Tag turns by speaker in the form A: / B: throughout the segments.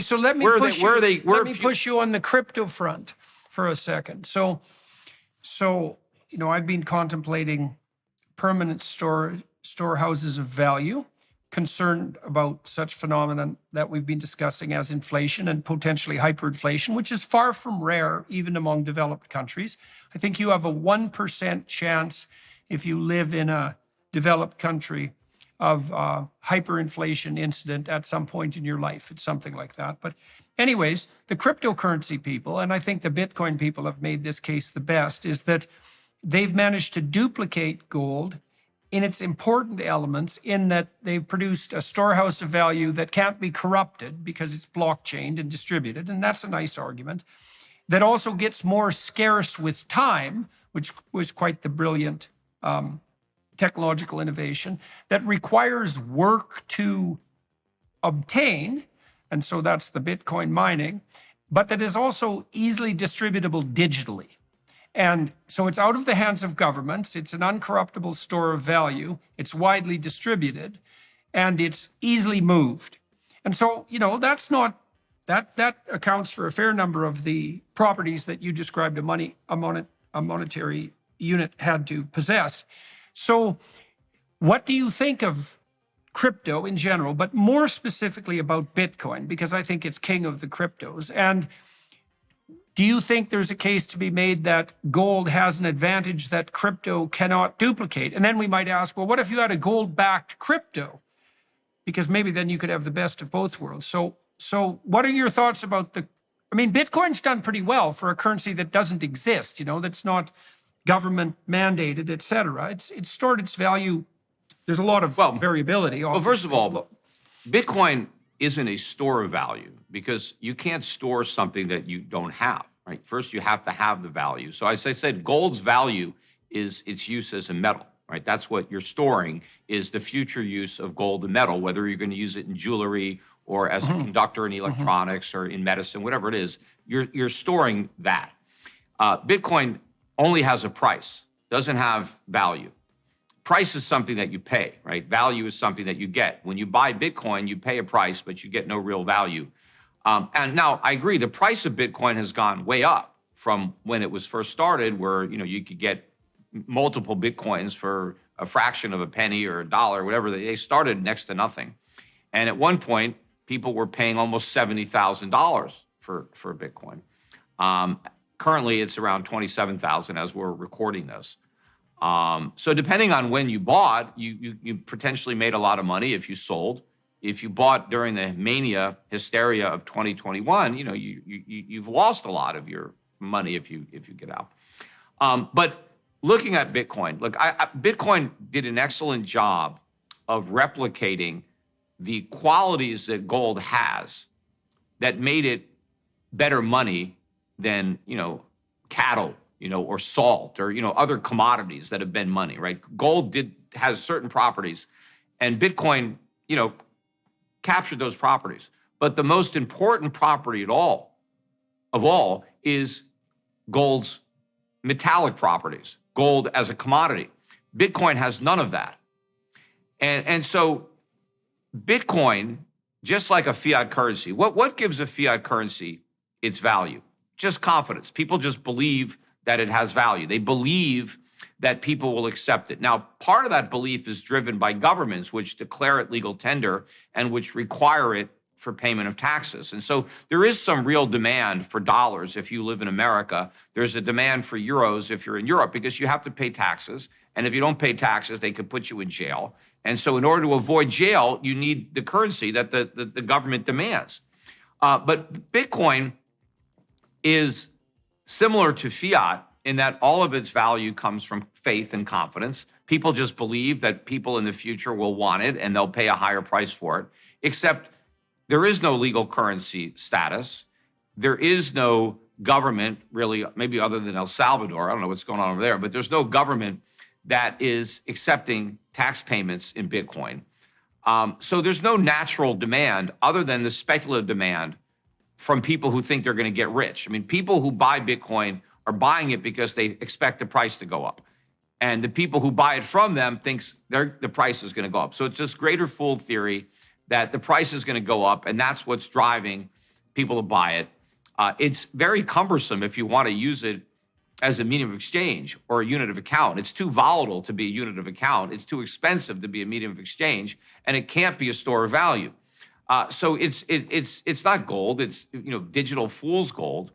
A: So let me push you on the crypto front for a second. So I've been contemplating permanent storehouses of value, concerned about such phenomenon that we've been discussing as inflation and potentially hyperinflation, which is far from rare even among developed countries. I think you have a 1% chance if you live in a developed country of hyperinflation incident at some point in your life. It's something like that. But anyways, the cryptocurrency people, and I think the Bitcoin people have made this case the best, is that they've managed to duplicate gold in its important elements, in that they've produced a storehouse of value that can't be corrupted because it's blockchained and distributed, and that's a nice argument, that also gets more scarce with time, which was quite the brilliant technological innovation, that requires work to obtain, and so that's the Bitcoin mining, but that is also easily distributable digitally. And so it's out of the hands of governments, it's an uncorruptible store of value, it's widely distributed, and it's easily moved. And so, that accounts for a fair number of the properties that you described a monetary unit had to possess. So what do you think of crypto in general, but more specifically about Bitcoin, because I think it's king of the cryptos? And do you think there's a case to be made that gold has an advantage that crypto cannot duplicate? And then we might ask, well, what if you had a gold-backed crypto? Because maybe then you could have the best of both worlds. So what are your thoughts about Bitcoin's done pretty well for a currency that doesn't exist, that's not government mandated, et cetera. It's stored its value. There's a lot of variability.
B: Well, first of all, Bitcoin isn't a store of value because you can't store something that you don't have, right? First, you have to have the value. So as I said, gold's value is its use as a metal, right? That's what you're storing, is the future use of gold and metal, whether you're going to use it in jewelry or as a conductor in electronics or in medicine, whatever it is, you're storing that. Bitcoin only has a price, doesn't have value. Price is something that you pay, right? Value is something that you get. When you buy Bitcoin, you pay a price, but you get no real value. And now I agree, the price of Bitcoin has gone way up from when it was first started, where you could get multiple Bitcoins for a fraction of a penny or a dollar, whatever. They started next to nothing. And at one point, people were paying almost $70,000 for a Bitcoin. Currently, it's around $27,000 as we're recording this. So depending on when you bought, you potentially made a lot of money if you sold. If you bought during the mania hysteria of 2021, you've lost a lot of your money if you get out. But looking at Bitcoin, look, Bitcoin did an excellent job of replicating the qualities that gold has that made it better money than, cattle, or salt or, other commodities that have been money, right? Gold has certain properties, and Bitcoin, captured those properties. But the most important property of all is gold's metallic properties, gold as a commodity. Bitcoin has none of that. And so Bitcoin, just like a fiat currency, what gives a fiat currency its value? Just confidence. People just believe that it has value. They believe that people will accept it. Now, part of that belief is driven by governments, which declare it legal tender and which require it for payment of taxes. And so there is some real demand for dollars if you live in America. There's a demand for euros if you're in Europe, because you have to pay taxes. And if you don't pay taxes, they could put you in jail. And so in order to avoid jail, you need the currency that the government demands. But Bitcoin is similar to fiat in that all of its value comes from faith and confidence. People just believe that people in the future will want it and they'll pay a higher price for it, except there is no legal currency status. There is no government, really, maybe other than El Salvador. I don't know what's going on over there, but there's no government that is accepting tax payments in Bitcoin. So there's no natural demand other than the speculative demand from people who think they're going to get rich. I mean, people who buy Bitcoin are buying it because they expect the price to go up. And the people who buy it from them thinks the price is going to go up. So it's this greater fool theory that the price is going to go up, and that's what's driving people to buy it. It's very cumbersome if you want to use it as a medium of exchange or a unit of account. It's too volatile to be a unit of account. It's too expensive to be a medium of exchange, and it can't be a store of value. So it's not gold. It's digital fool's gold.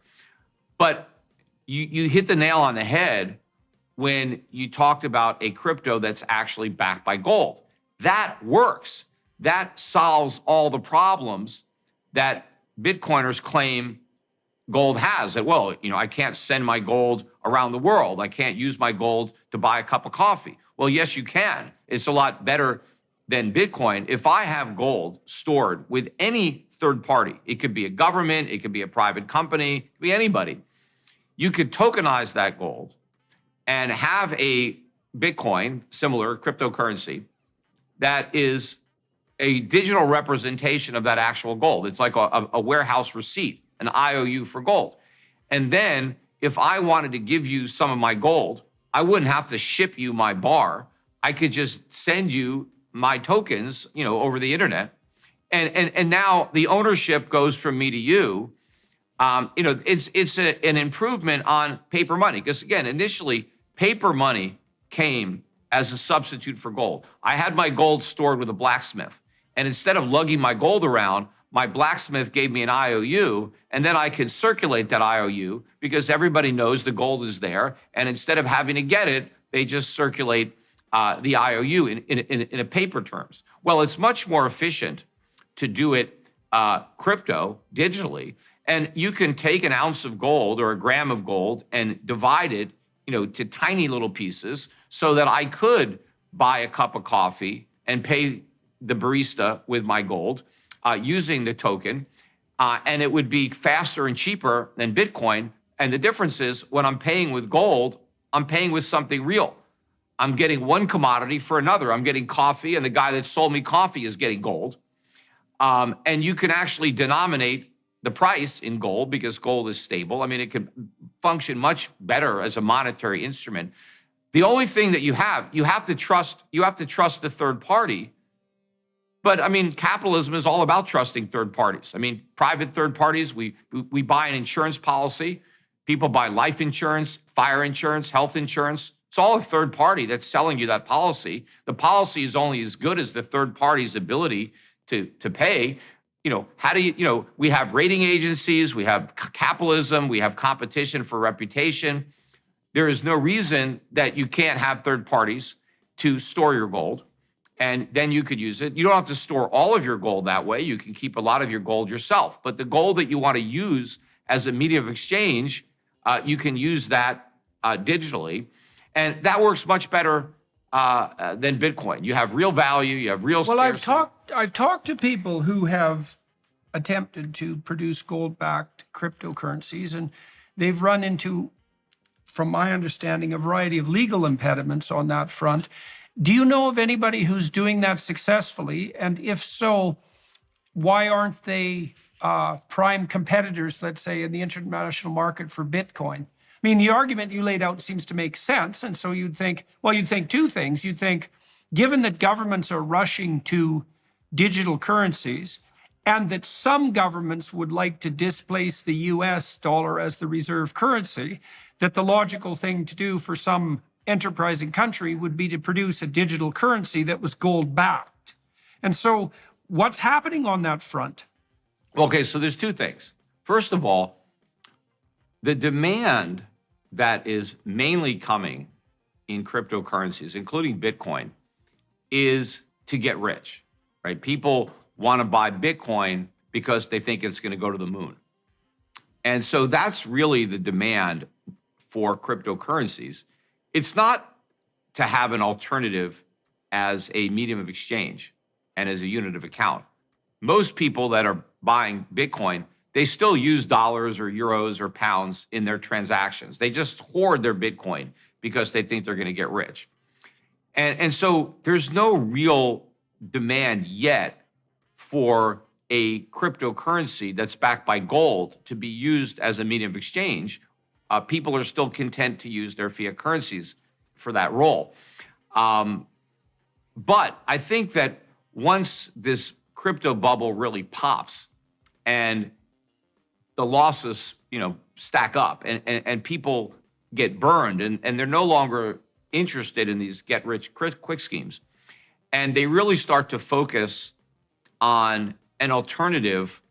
B: But you hit the nail on the head when you talked about a crypto that's actually backed by gold. That works. That solves all the problems that Bitcoiners claim gold has. That, well, I can't send my gold around the world. I can't use my gold to buy a cup of coffee. Well, yes, you can. It's a lot better than Bitcoin. If I have gold stored with any third party, it could be a government, it could be a private company, it could be anybody. You could tokenize that gold and have a Bitcoin, similar cryptocurrency, that is a digital representation of that actual gold. It's like a warehouse receipt, an IOU for gold. And then if I wanted to give you some of my gold, I wouldn't have to ship you my bar. I could just send you my tokens, over the internet. And now the ownership goes from me to you. It's an improvement on paper money. Because again, initially, paper money came as a substitute for gold. I had my gold stored with a blacksmith. And instead of lugging my gold around, my blacksmith gave me an IOU, and then I can circulate that IOU because everybody knows the gold is there. And instead of having to get it, they just circulate the IOU in a paper terms. Well, it's much more efficient to do it crypto, digitally. And you can take an ounce of gold or a gram of gold and divide it, to tiny little pieces so that I could buy a cup of coffee and pay the barista with my gold using the token. And it would be faster and cheaper than Bitcoin. And the difference is when I'm paying with gold, I'm paying with something real. I'm getting one commodity for another. I'm getting coffee, and the guy that sold me coffee is getting gold. And you can actually denominate the price in gold because gold is stable. I mean, it can function much better as a monetary instrument. The only thing that you have to trust the third party. But I mean, capitalism is all about trusting third parties. I mean, private third parties, we buy an insurance policy. People buy life insurance, fire insurance, health insurance. It's all a third party that's selling you that policy. The policy is only as good as the third party's ability to pay. How do you, we have rating agencies, we have capitalism, we have competition for reputation. There is no reason that you can't have third parties to store your gold, and then you could use it. You don't have to store all of your gold that way. You can keep a lot of your gold yourself. But the gold that you want to use as a medium of exchange, you can use that digitally. And that works much better than Bitcoin. You have real value, you have real scarcity.
A: Well, I've talked to people who have attempted to produce gold-backed cryptocurrencies, and they've run into, from my understanding, a variety of legal impediments on that front. Do you know of anybody who's doing that successfully? And if so, why aren't they prime competitors, let's say, in the international market for Bitcoin? I mean, the argument you laid out seems to make sense. And so you'd think two things. You'd think, given that governments are rushing to digital currencies, and that some governments would like to displace the US dollar as the reserve currency, that the logical thing to do for some enterprising country would be to produce a digital currency that was gold-backed. And so what's happening on that front?
B: Okay, so there's two things. First of all, the demand that is mainly coming in cryptocurrencies, including Bitcoin, is to get rich, right? People want to buy Bitcoin because they think it's going to go to the moon. And so that's really the demand for cryptocurrencies. It's not to have an alternative as a medium of exchange and as a unit of account. Most people that are buying Bitcoin, they still use dollars or euros or pounds in their transactions. They just hoard their Bitcoin because they think they're going to get rich. And so there's no real demand yet for a cryptocurrency that's backed by gold to be used as a medium of exchange. People are still content to use their fiat currencies for that role. But I think that once this crypto bubble really pops and the losses, stack up and people get burned and they're no longer interested in these get rich quick schemes. And they really start to focus on an alternative,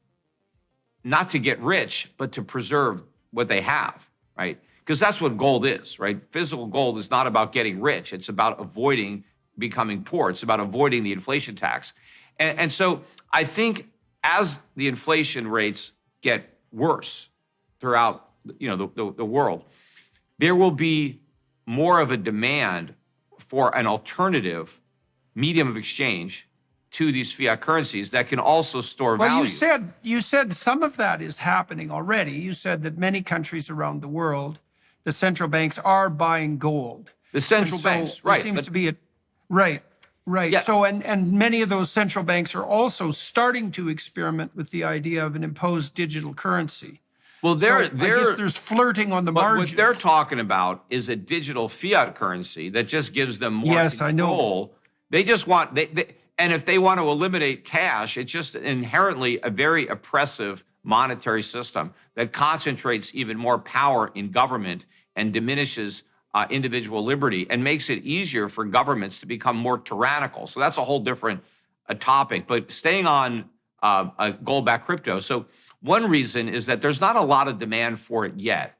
B: not to get rich, but to preserve what they have, right? Because that's what gold is, right? Physical gold is not about getting rich. It's about avoiding becoming poor. It's about avoiding the inflation tax. And so I think as the inflation rates get worse throughout, the world, there will be more of a demand for an alternative medium of exchange to these fiat currencies that can also store value.
A: You said some of that is happening already. You said that many countries around the world, the central banks are buying gold.
B: The central banks, right?
A: There seems to be right.
B: Yeah.
A: So and many of those central banks are also starting to experiment with the idea of an imposed digital currency.
B: Well,
A: I guess there's flirting on the margins.
B: What they're talking about is a digital fiat currency that just gives them more control.
A: I know.
B: They just want and if they want to eliminate cash, it's just inherently a very oppressive monetary system that concentrates even more power in government and diminishes individual liberty and makes it easier for governments to become more tyrannical. So that's a whole different topic. But staying on gold-backed crypto. So one reason is that there's not a lot of demand for it yet.